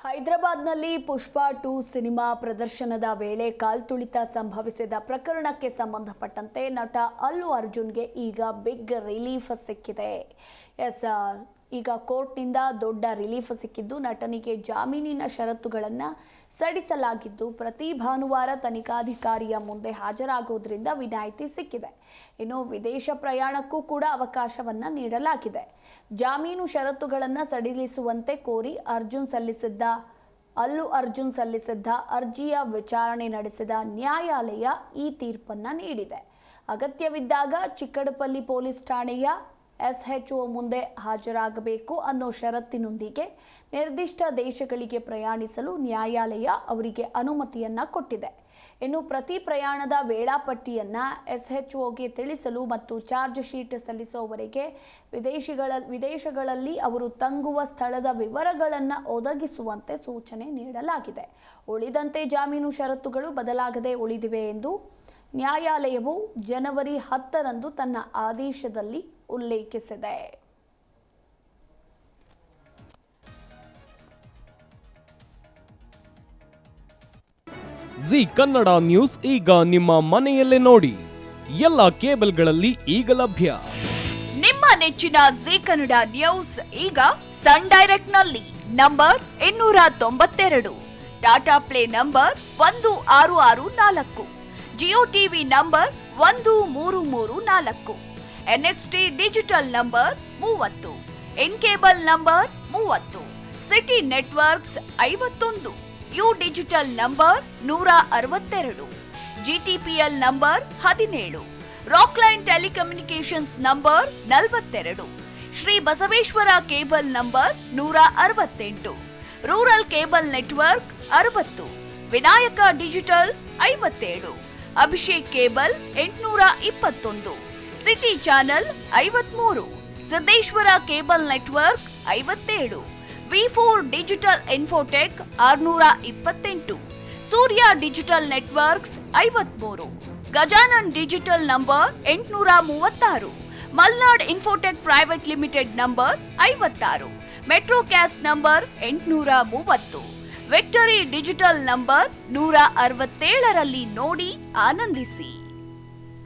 ಹೈದರಾಬಾದ್ನಲ್ಲಿ ಪುಷ್ಪ 2 ಸಿನಿಮಾ ಪ್ರದರ್ಶನದ ವೇಳೆ ಕಾಲ್ತುಳಿತ ಸಂಭವಿಸಿದ ಪ್ರಕರಣಕ್ಕೆ ಸಂಬಂಧಪಟ್ಟಂತೆ ನಟ ಅಲ್ಲು ಅರ್ಜುನ್ಗೆ ಈಗ ಬಿಗ್ ರಿಲೀಫ್ ಸಿಕ್ಕಿದೆ. ಈಗ ಕೋರ್ಟ್ನಿಂದ ದೊಡ್ಡ ರಿಲೀಫ್ ಸಿಕ್ಕಿದ್ದು ನಟನಿಗೆ ಜಾಮೀನಿನ ಷರತ್ತುಗಳನ್ನು ಸಡಿಸಲಾಗಿದ್ದು ಪ್ರತಿ ಭಾನುವಾರ ತನಿಖಾಧಿಕಾರಿಯ ಮುಂದೆ ಹಾಜರಾಗುವುದರಿಂದ ವಿನಾಯಿತಿ ಸಿಕ್ಕಿದೆ. ಇನ್ನು ವಿದೇಶ ಪ್ರಯಾಣಕ್ಕೂ ಕೂಡ ಅವಕಾಶವನ್ನು ನೀಡಲಾಗಿದೆ. ಜಾಮೀನು ಷರತ್ತುಗಳನ್ನು ಸಡಿಲಿಸುವಂತೆ ಕೋರಿ ಅಲ್ಲು ಅರ್ಜುನ್ ಸಲ್ಲಿಸಿದ್ದ ಅರ್ಜಿಯ ವಿಚಾರಣೆ ನಡೆಸಿದ ನ್ಯಾಯಾಲಯ ಈ ತೀರ್ಪನ್ನು ನೀಡಿದೆ. ಅಗತ್ಯವಿದ್ದಾಗ ಚಿಕ್ಕಡಪಲ್ಲಿ ಪೊಲೀಸ್ ಠಾಣೆಯ SHO ಮುಂದೆ ಹಾಜರಾಗಬೇಕು ಅನ್ನೋ ಷರತ್ತಿನೊಂದಿಗೆ ನಿರ್ದಿಷ್ಟ ದೇಶಗಳಿಗೆ ಪ್ರಯಾಣಿಸಲು ನ್ಯಾಯಾಲಯ ಅವರಿಗೆ ಅನುಮತಿಯನ್ನ ಕೊಟ್ಟಿದೆ. ಇನ್ನು ಪ್ರತಿ ಪ್ರಯಾಣದ ವೇಳಾಪಟ್ಟಿಯನ್ನು SHOಗೆ ತಿಳಿಸಲು ಮತ್ತು ಚಾರ್ಜ್ ಶೀಟ್ ಸಲ್ಲಿಸುವವರೆಗೆ ವಿದೇಶಗಳಲ್ಲಿ ಅವರು ತಂಗುವ ಸ್ಥಳದ ವಿವರಗಳನ್ನು ಒದಗಿಸುವಂತೆ ಸೂಚನೆ ನೀಡಲಾಗಿದೆ. ಉಳಿದಂತೆ ಜಾಮೀನು ಷರತ್ತುಗಳು ಬದಲಾಗದೆ ಉಳಿದಿವೆ ಎಂದು ನ್ಯಾಯಾಲಯವು ಜನವರಿ 10ರಂದು ತನ್ನ ಆದೇಶದಲ್ಲಿ ಉಲ್ಲೇಖಿಸಿದೆ. ಜಿ ಕನ್ನಡ ನ್ಯೂಸ್ ಈಗ ನಿಮ್ಮ ಮನೆಯಲ್ಲೇ ನೋಡಿ. ಎಲ್ಲ ಕೇಬಲ್ಗಳಲ್ಲಿ ಈಗ ಲಭ್ಯ. ನಿಮ್ಮ ನೆಚ್ಚಿನ ಜಿ ಕನ್ನಡ ನ್ಯೂಸ್ ಈಗ ಸನ್ ಡೈರೆಕ್ಟ್ ನಲ್ಲಿ number 292, Tata play number 1664, Jio TV number 1334, NXT digital number 30, in cable number 30, city networks 51, U digital number 162, GTPL number 17, Rockline telecommunications number 42, Shri Basaveshwara cable number 168, rural cable network 60, Vinayaka digital 57, Abhishek cable 821, city channel 53, Siddeshwara cable network 57, V4 digital Infotech 628, Surya digital networks 53, Gajanan digital number 836, Malnad infotech private limited number 56, Metrocast number 830, victory digital number 167ರಲ್ಲಿ ನೋಡಿ ಆನಂದಿಸಿ.